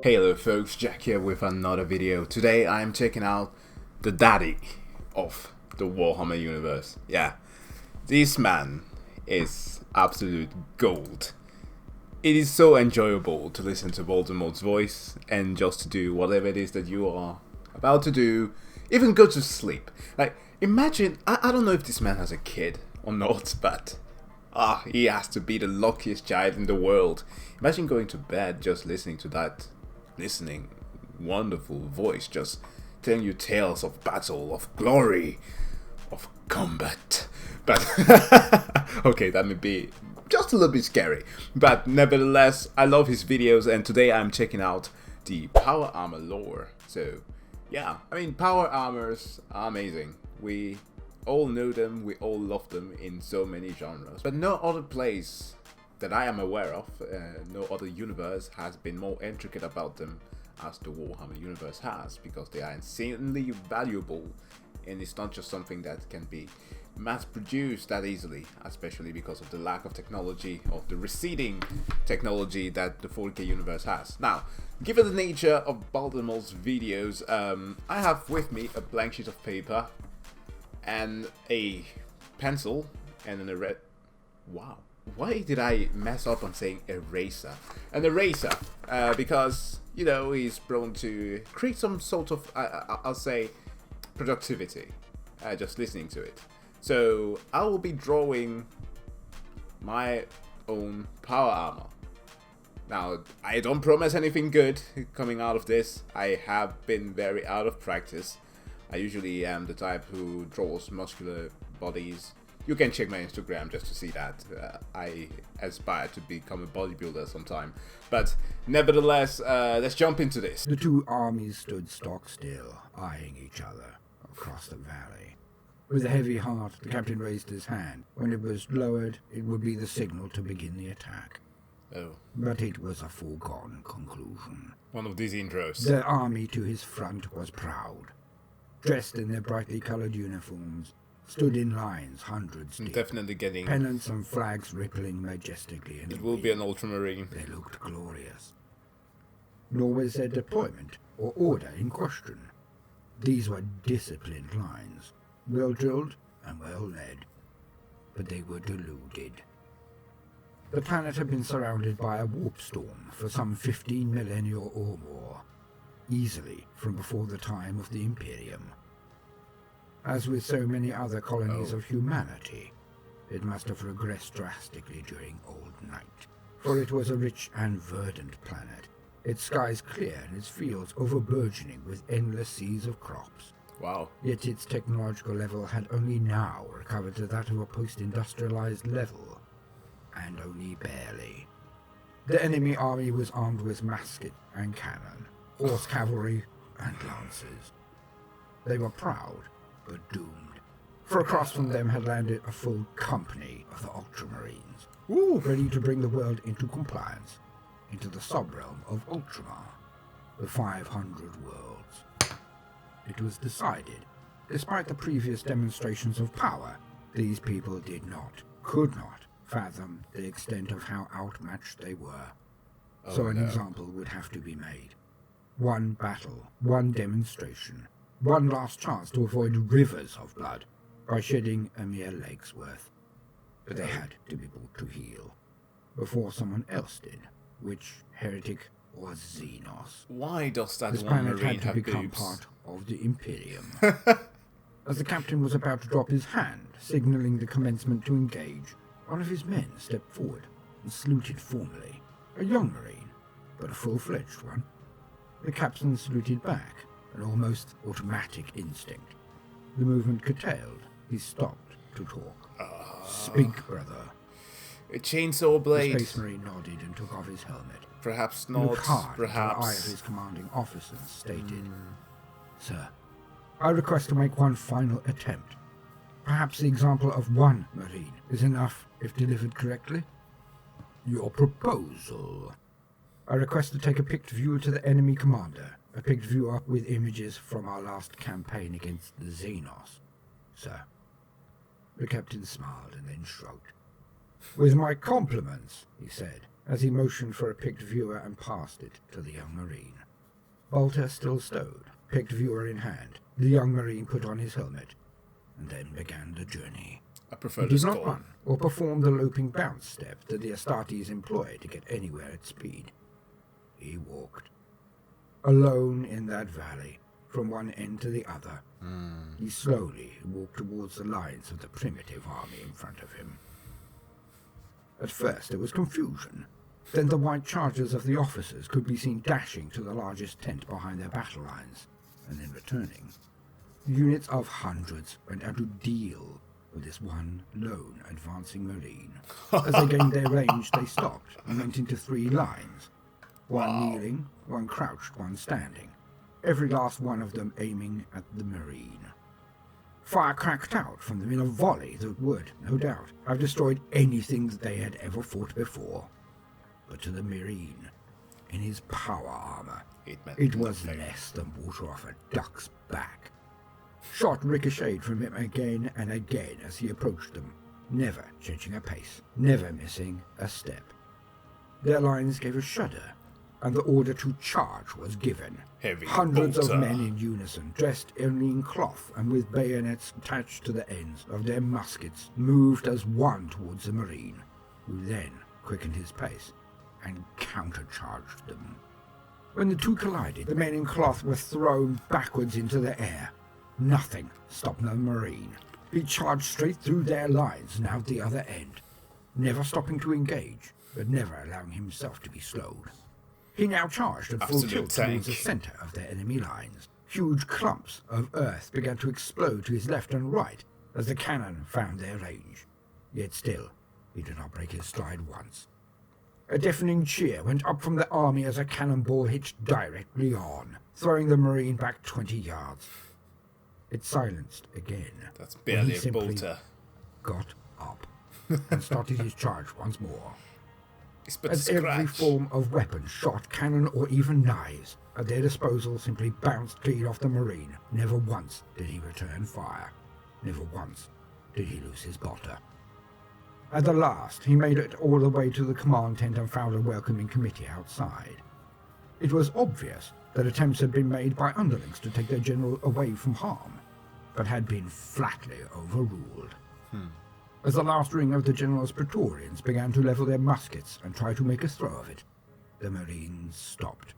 Hello folks, Jack here with another video. Today I'm checking out the daddy of the Warhammer universe. Yeah, this man is absolute gold. It is so enjoyable to listen to Baldermort's voice and just to do whatever it is that you are about to do, even go to sleep. Like, imagine, I don't know if this man has a kid or not, but he has to be the luckiest child in the world. Imagine going to bed just listening to that wonderful voice, just telling you tales of battle, of glory, of combat. But okay, that may be just a little bit scary, but nevertheless I love his videos, and today I'm checking out the power armor lore. So yeah, I mean, power armors are amazing. We all know them, we all love them in so many genres, but no other place that I am aware of, no other universe has been more intricate about them as the Warhammer universe has, because they are insanely valuable, and it's not just something that can be mass produced that easily, especially because of the lack of technology, of the receding technology that the 40k universe has. Now, given the nature of Baldermort's videos, I have with me a blank sheet of paper and a pencil and an wow. Why did I mess up on saying eraser? An eraser, because, you know, he's prone to create some sort of, I'll say, productivity, just listening to it. So, I will be drawing my own power armor. Now, I don't promise anything good coming out of this. I have been very out of practice. I usually am the type who draws muscular bodies. You can check my Instagram just to see that. I aspire to become a bodybuilder sometime. But nevertheless, let's jump into this. The two armies stood stock still, eyeing each other across the valley. With a heavy heart, the captain raised his hand. When it was lowered, it would be the signal to begin the attack. Oh. But it was a foregone conclusion. One of these intros. The army to his front was proud. Dressed in their brightly colored uniforms, stood in lines hundreds deep. Definitely getting pennants and flags rippling majestically in the it will wind. be an ultramarine. They looked glorious. Nor was their deployment or order in question. These were disciplined lines, well drilled and well led, but they were deluded. The planet had been surrounded by a warp storm for some 15 millennia or more, easily from before the time of the Imperium. As with so many other colonies of humanity, it must have regressed drastically during Old Night, for it was a rich and verdant planet, its skies clear and its fields over-burgeoning with endless seas of crops. Wow. Yet its technological level had only now recovered to that of a post-industrialized level, and only barely. The enemy army was armed with musket and cannon, horse cavalry and lances. They were proud, but doomed, for across from them had landed a full company of the Ultramarines, ready to bring the world into compliance, into the sub-realm of Ultramar, the 500 worlds. It was decided, despite the previous demonstrations of power, these people could not fathom the extent of how outmatched they were. So an example would have to be made. One battle, one demonstration, one last chance to avoid rivers of blood by shedding a mere leg's worth. But they had to be brought to heel before someone else did, which heretic was Xenos. Why does that This one planet marine had to have become boobs? part of the Imperium. As the captain was about to drop his hand, signaling the commencement to engage, one of his men stepped forward and saluted formally. A young marine, but a full-fledged one. The captain saluted back, an almost automatic instinct. The movement curtailed. He stopped to talk. Speak, brother. A chainsaw blade. The space marine nodded and took off his helmet. Perhaps He not. looked hard into the eye of Perhaps. his commanding officer and stated, Sir, I request to make one final attempt. Perhaps the example of one marine is enough if delivered correctly. Your proposal. I request to take a picked view to the enemy commander. A picked view up with images from our last campaign against the Xenos, sir. The captain smiled and then shrugged. With my compliments, he said, as he motioned for a picked viewer and passed it to the young Marine. Bolter still stowed, picked viewer in hand. The young Marine put on his helmet, and then began the journey. I prefer He the did not skull. run or perform the loping bounce step that the Astartes employ to get anywhere at speed. He walked. Alone in that valley, from one end to the other, he slowly walked towards the lines of the primitive army in front of him. At first there was confusion. Then the white chargers of the officers could be seen dashing to the largest tent behind their battle lines, and then returning. Units of hundreds went out to deal with this one lone advancing Marine. As they gained their range, they stopped and went into 3 lines. One kneeling, one crouched, one standing. Every last one of them aiming at the Marine. Fire cracked out from them in a volley that would, no doubt, have destroyed anything that they had ever fought before. But to the Marine, in his power armor, it was less than water off a duck's back. Shot ricocheted from him again and again as he approached them, never changing a pace, never missing a step. Their lines gave a shudder, and the order to charge was given. Heavy Hundreds bolter. of men in unison, dressed only in cloth and with bayonets attached to the ends of their muskets, moved as one towards the Marine, who then quickened his pace and countercharged them. When the two collided, the men in cloth were thrown backwards into the air. Nothing stopped the Marine. He charged straight through their lines, now at the other end, never stopping to engage, but never allowing himself to be slowed. He now charged at full Absolute tilt tank. towards the center of their enemy lines. Huge clumps of earth began to explode to his left and right as the cannon found their range. Yet still, he did not break his stride once. A deafening cheer went up from the army as a cannonball hit directly on, throwing the Marine back 20 yards. It silenced again. That's when he barely a simply bolter. got up and started his charge once more. It's but As a every scratch. form of weapon, shot, cannon, or even knives at their disposal simply bounced clean off the Marine. Never once did he return fire. Never once did he lose his bolter. At the last, he made it all the way to the command tent and found a welcoming committee outside. It was obvious that attempts had been made by underlings to take their general away from harm, but had been flatly overruled. As the last ring of the general's Praetorians began to level their muskets and try to make a throw of it, the Marine stopped.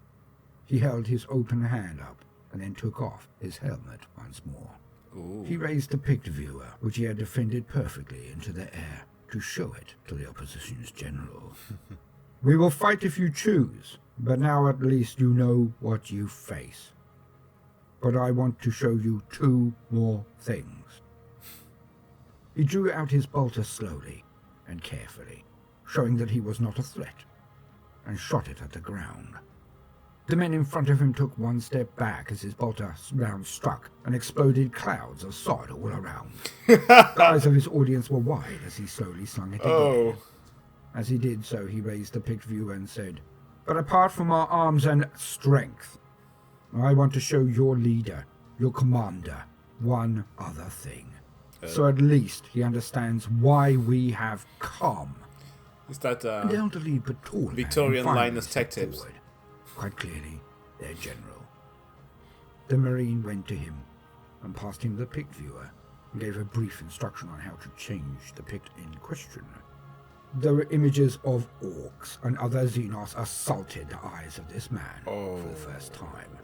He held his open hand up and then took off his helmet once more. Ooh. He raised the picked viewer, which he had defended perfectly, into the air to show it to the opposition's general. We will fight if you choose, but now at least you know what you face. But I want to show you 2 more things. He drew out his bolter slowly and carefully, showing that he was not a threat, and shot it at the ground. The men in front of him took one step back as his bolter round struck and exploded clouds of sod all around. The eyes of his audience were wide as he slowly slung it again. Oh. As he did so, he raised the picked viewer and said, "But apart from our arms and strength, I want to show your leader, your commander, one other thing. So at least he understands why we have come." Is that And down to lead Praetorian Victorian finally Linus stepped tech tips? forward, quite clearly their general. The Marine went to him and passed him the picked viewer and gave a brief instruction on how to change the picked in question. There were images of orcs and other xenos assaulted the eyes of this man for the first time.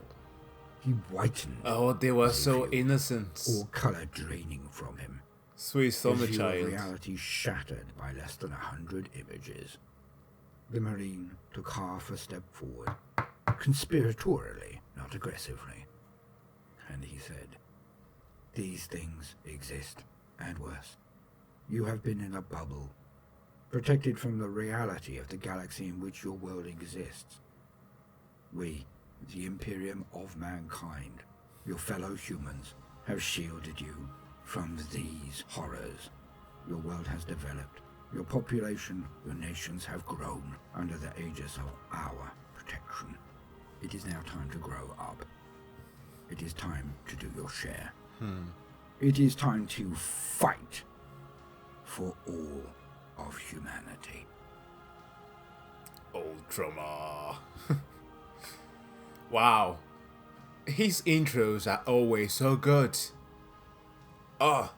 He whitened. Oh, they were as he so viewed, innocent. all colour draining from him. Sweet summer His view of child. reality shattered by less than 100 images. The Marine took half a step forward, conspiratorially, not aggressively, and he said, "These things exist, and worse. You have been in a bubble, protected from the reality of the galaxy in which your world exists. We, the Imperium of mankind, your fellow humans, have shielded you from these horrors. Your world has developed. Your population, your nations have grown under the aegis of our protection. It is now time to grow up. It is time to do your share. It is time to fight for all of humanity." Old drummer. Wow. His intros are always so good. Oh.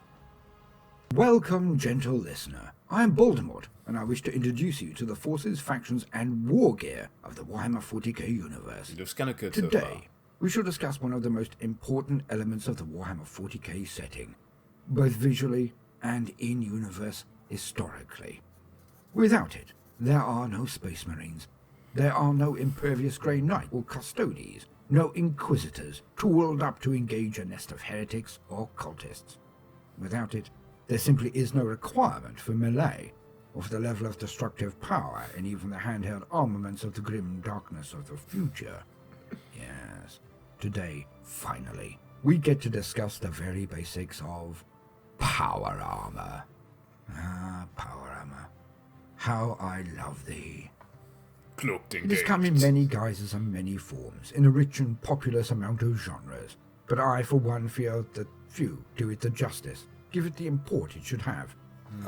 Welcome, gentle listener. I am Baldermort, and I wish to introduce you to the forces, factions, and war gear of the Warhammer 40k universe. It looks kind of good so far. Today, we shall discuss one of the most important elements of the Warhammer 40k setting, both visually and in-universe historically. Without it, there are no Space Marines. There are no Impervious Grey Knight or Custodes, no Inquisitors tooled up to engage a nest of heretics or cultists. Without it, there simply is no requirement for melee, or for the level of destructive power in even the handheld armaments of the grim darkness of the future. Yes, today, finally, we get to discuss the very basics of power armor. Ah, power armor. How I love thee. Cloaked It has come in many guises and many forms, in a rich and populous amount of genres, but I, for one, feel that few do it the justice, give it the import it should have,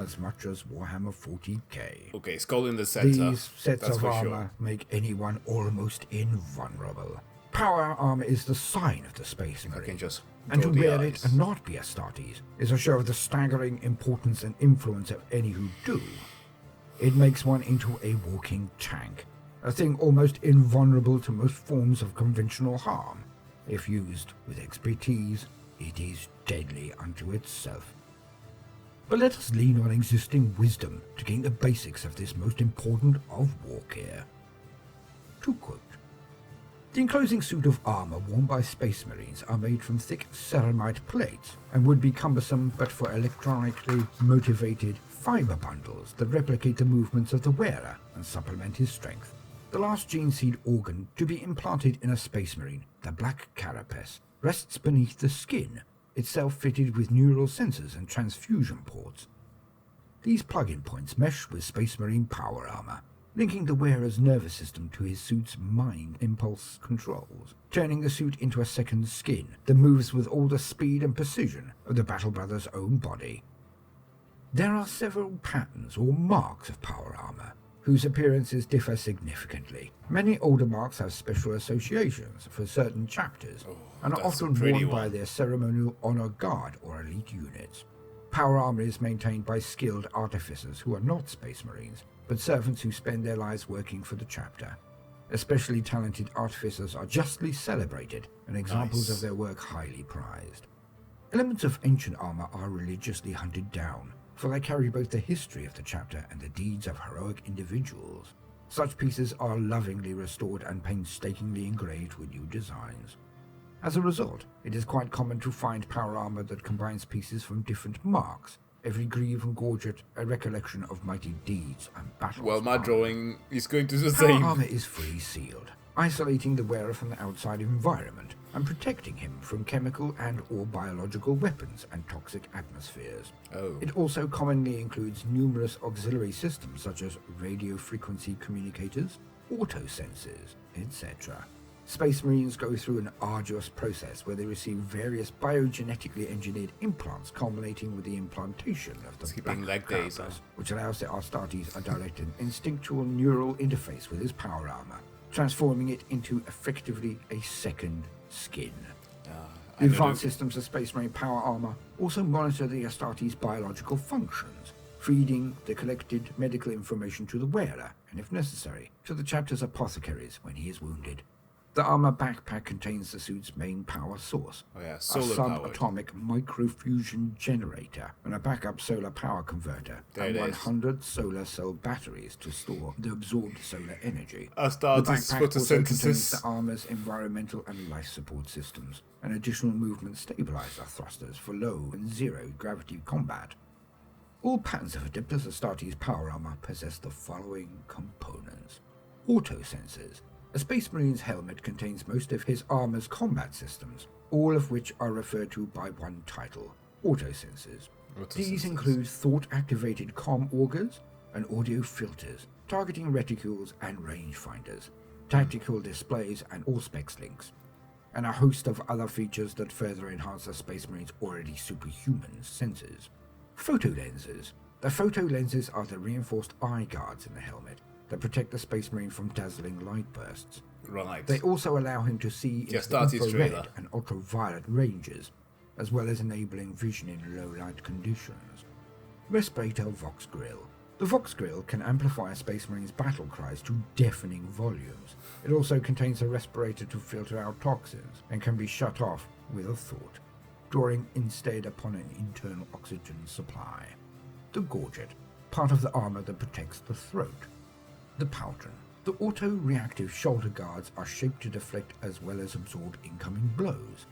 as much as Warhammer 40k. Okay, skull in the center. These sets That's of for armor sure. make anyone almost invulnerable. Power armor is the sign of the Space I can Marine, just and to draw the wear eyes. it and not be Astartes is a show of the staggering importance and influence of any who do. It makes one into a walking tank, a thing almost invulnerable to most forms of conventional harm. If used with expertise, it is deadly unto itself. But let us lean on existing wisdom to gain the basics of this most important of wargear. To quote, "The enclosing suit of armor worn by Space Marines are made from thick ceramite plates and would be cumbersome but for electronically motivated fiber bundles that replicate the movements of the wearer and supplement his strength. The last gene seed organ to be implanted in a Space Marine, the black carapace, rests beneath the skin, itself fitted with neural sensors and transfusion ports. These plug-in points mesh with Space Marine power armor, linking the wearer's nervous system to his suit's mind impulse controls, turning the suit into a second skin that moves with all the speed and precision of the Battle Brother's own body. There are several patterns or marks of power armor, whose appearances differ significantly. Many older marks have special associations for certain chapters, and are that's a often pretty worn by one. their ceremonial honor guard or elite units. Power armor is maintained by skilled artificers who are not Space Marines, but servants who spend their lives working for the chapter. Especially talented artificers are justly celebrated, and examples Nice. of their work highly prized. Elements of ancient armor are religiously hunted down, for they carry both the history of the chapter and the deeds of heroic individuals. Such pieces are lovingly restored and painstakingly engraved with new designs. As a result, it is quite common to find power armor that combines pieces from different marks, every greave and gorget a recollection of mighty deeds and battles. Well, my drawing is going to the Power same. armor is free sealed, isolating the wearer from the outside environment and protecting him from chemical and or biological weapons and toxic atmospheres. Oh. It also commonly includes numerous auxiliary systems such as radio frequency communicators, autosensors, etc. Space Marines go through an arduous process where they receive various biogenetically engineered implants culminating with the implantation of the Skipping black leg days, carapace, which allows the Astartes a direct and instinctual neural interface with his power armor, transforming it into effectively a second skin. The advanced systems of Space Marine power armor also monitor the Astartes' biological functions, feeding the collected medical information to the wearer, and if necessary, to the chapter's apothecaries when he is wounded. The armor backpack contains the suit's main power source, Oh yeah, a solar powered. subatomic microfusion generator, and a backup solar power converter, There and it is. 100 solar cell batteries to store the absorbed solar energy. Astartes The backpack also contains photosynthesis. the armor's environmental and life support systems, and additional movement stabilizer thrusters for low and zero gravity combat. All patterns of Adeptus Astartes power armor possess the following components. Autosensors. A Space Marine's helmet contains most of his armor's combat systems, all of which are referred to by one title, autosensors. These include thought-activated comm augers and audio filters, targeting reticules and rangefinders, tactical displays and all-specs links, and a host of other features that further enhance the Space Marine's already superhuman senses. Photolenses. The photolenses are the reinforced eye guards in the helmet that protect the Space Marine from dazzling light bursts. Right. They also allow him to see into the infrared and ultraviolet ranges, as well as enabling vision in low light conditions. Respirator Vox Grill. The Vox Grill can amplify a Space Marine's battle cries to deafening volumes. It also contains a respirator to filter out toxins and can be shut off with a thought, drawing instead upon an internal oxygen supply. The Gorget, part of the armor that protects the throat. The Pauldron. The auto-reactive shoulder guards are shaped to deflect as well as absorb incoming blows.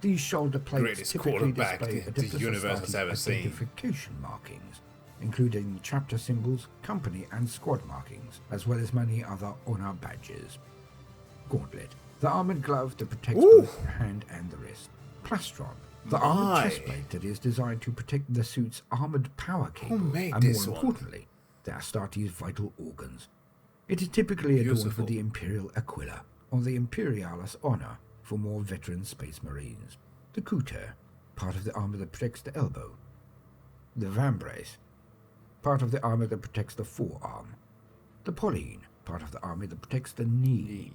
These shoulder plates typically display Adeptus Astartes identification markings, including chapter symbols, company and squad markings, as well as many other honor badges. Gauntlet. The armored glove that protects both the hand and the wrist. Plastron. The armored chestplate that is designed to protect the suit's armored power cable, and more importantly, the Astartes' vital organs. It is typically adorned with the Imperial Aquila, or the Imperialis Honor for more veteran Space Marines. The Couture, part of the armor that protects the elbow. The Vambrace, part of the armor that protects the forearm. The Pauline, part of the armor that protects the knee.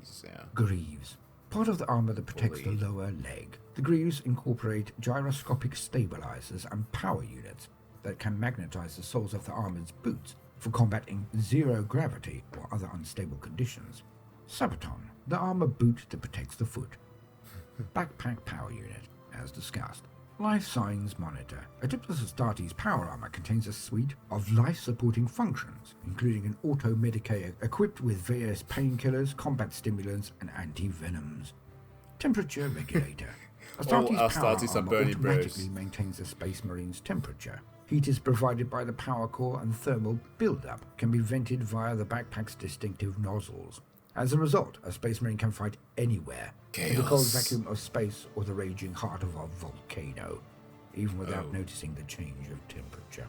Greaves, part of the armor that protects the lower leg. The Greaves incorporate gyroscopic stabilizers and power units that can magnetize the soles of the armor's boots for combat in zero gravity or other unstable conditions. Sabaton, the armor boot that protects the foot. Backpack power unit, as discussed. Life Signs Monitor. Adeptus Astartes power armor contains a suite of life-supporting functions, including an auto-medicator equipped with various painkillers, combat stimulants, and anti-venoms. Temperature regulator. Astartes power armor automatically maintains the Space Marine's temperature. Heat is provided by the power core, and thermal buildup can be vented via the backpack's distinctive nozzles. As a result, a Space Marine can fight anywhere, in the cold vacuum of space or the raging heart of a volcano, even without noticing the change of temperature.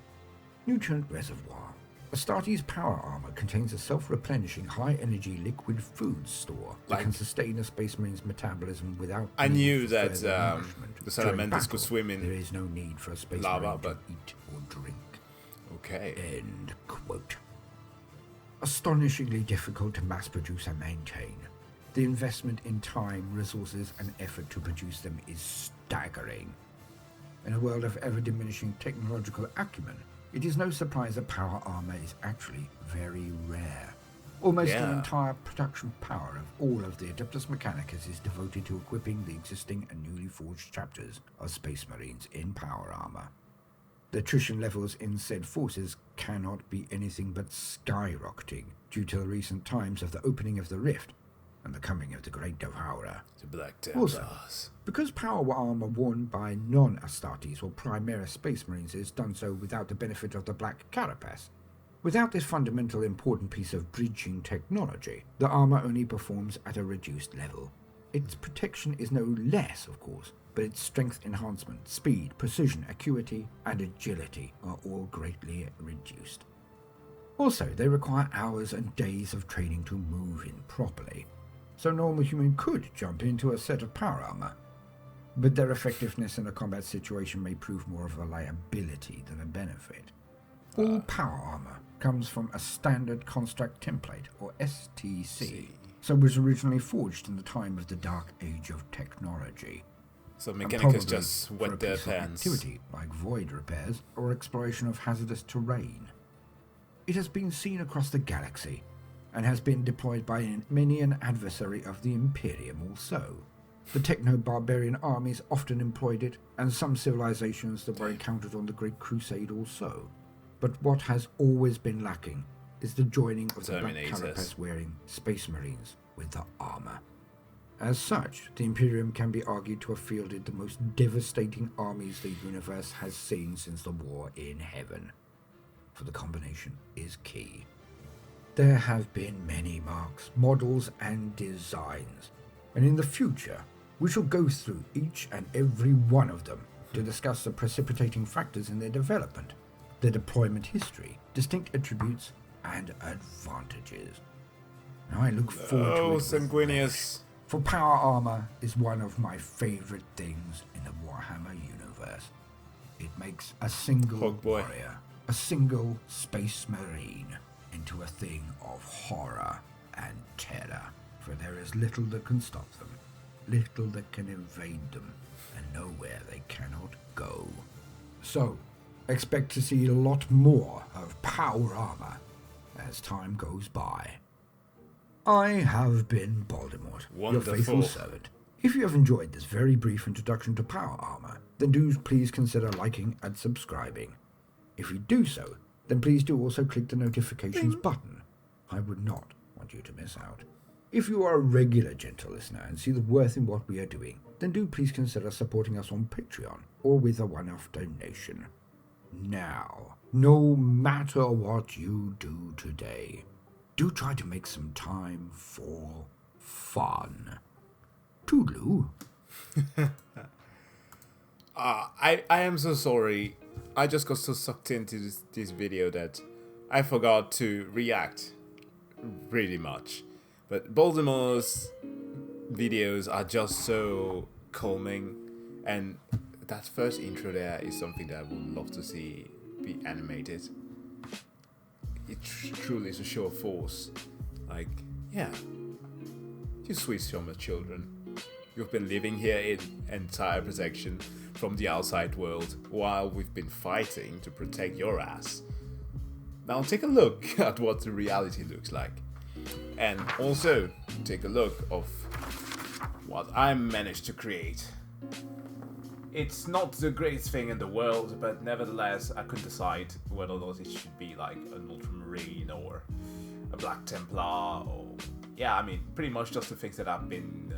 Nutrient Reservoir. Astartes power armor contains a self-replenishing high-energy liquid food store that can sustain a Space Marine's metabolism without. I knew that the Salamanders could swim in there is no need for a Space Marine to eat or drink. Okay. End quote. Astonishingly difficult to mass-produce and maintain. The investment in time, resources, and effort to produce them is staggering. In a world of ever-diminishing technological acumen, it is no surprise that power armor is actually very rare. Almost the entire production power of all of the Adeptus Mechanicus is devoted to equipping the existing and newly forged chapters of Space Marines in power armor. The attrition levels in said forces cannot be anything but skyrocketing due to the recent times of the opening of the rift and the coming of the Great Devourer. The Black Templars. Also, because power armor worn by non-Astartes or Primaris Space Marines is done so without the benefit of the Black Carapace, without this fundamental important piece of bridging technology, the armor only performs at a reduced level. Its protection is no less, of course, but its strength enhancement, speed, precision, acuity, and agility are all greatly reduced. Also, they require hours and days of training to move in properly, so a normal human could jump into a set of power armor, but their effectiveness in a combat situation may prove more of a liability than a benefit. All power armor comes from a standard construct template, or STC, so was originally forged in the time of the Dark Age of technology. So Mechanicus just wet their pants. Activity like void repairs or exploration of hazardous terrain. It has been seen across the galaxy, and has been deployed by many an adversary of the Imperium also. The techno-barbarian armies often employed it, and some civilizations that were encountered on the Great Crusade also. But what has always been lacking is the joining of the Black Carapace-wearing Space Marines with the armor. As such, the Imperium can be argued to have fielded the most devastating armies the universe has seen since the War in Heaven. For the combination is key. There have been many marks, models, and designs, and in the future, we shall go through each and every one of them to discuss the precipitating factors in their development, their deployment history, distinct attributes, and advantages. Now I look forward to it. Sanguinius. For power armor is one of my favorite things in the Warhammer universe. It makes a single warrior, a single Space Marine, into a thing of horror and terror, for there is little that can stop them, little that can invade them, and nowhere they cannot go. So, expect to see a lot more of Power Armor as time goes by. I have been Baldermort, your faithful servant. If you have enjoyed this very brief introduction to Power Armor, then do please consider liking and subscribing. If you do so, then please do also click the notifications button. I would not want you to miss out. If you are a regular gentle listener and see the worth in what we are doing, then do please consider supporting us on Patreon or with a one-off donation. Now, no matter what you do today, do try to make some time for fun. Toodaloo. I am so sorry. I just got so sucked into this video that I forgot to react really much. But Baldermort's videos are just so calming, and that first intro there is something that I would love to see be animated. It truly is a show of force. Like, yeah, you sweet summer children. You've been living here in entire protection from the outside world while we've been fighting to protect your ass. Now take a look at what the reality looks like. And also take a look of what I managed to create. It's not the greatest thing in the world, but nevertheless I couldn't decide whether or not it should be like an Ultramarine or a Black Templar, or yeah, I mean pretty much just the things that I've been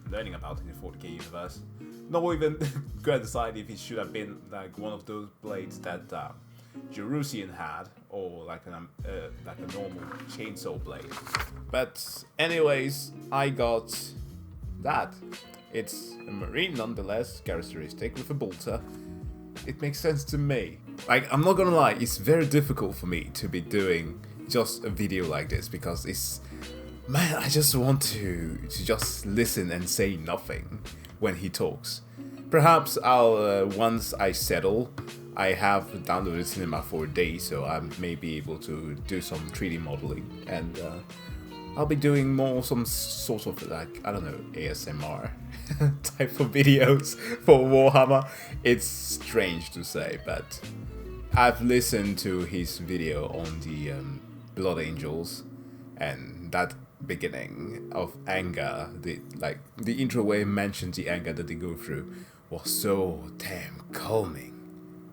learning about in the 40k universe. Not even gonna decide if it should have been like one of those blades that Jerusian had, or like a normal chainsaw blade. But anyways, I got that. It's a marine nonetheless, characteristic with a bolter. It makes sense to me. Like, I'm not gonna lie, it's very difficult for me to be doing just a video like this, because it's, man, I just want to just listen and say nothing when he talks. Perhaps I'll, once I settle, I have downloaded Cinema for a day, so I may be able to do some 3D modeling, and I'll be doing more some sort of like, I don't know, ASMR type of videos for Warhammer. It's strange to say, but I've listened to his video on the Blood Angels, and that beginning of anger, the intro where he mentioned the anger that they go through, was so damn calming.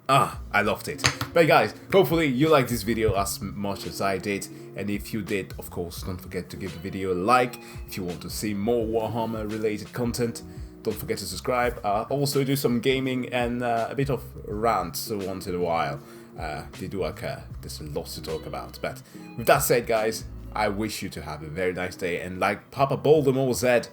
I loved it. But guys, hopefully you liked this video as much as I did, and if you did, of course, don't forget to give the video a like. If you want to see more Warhammer related content, don't forget to subscribe. Also do some gaming and a bit of rants once in a while. They do occur. There's lots to talk about. But with that said, guys, I wish you to have a very nice day, and like Papa Baldermort said,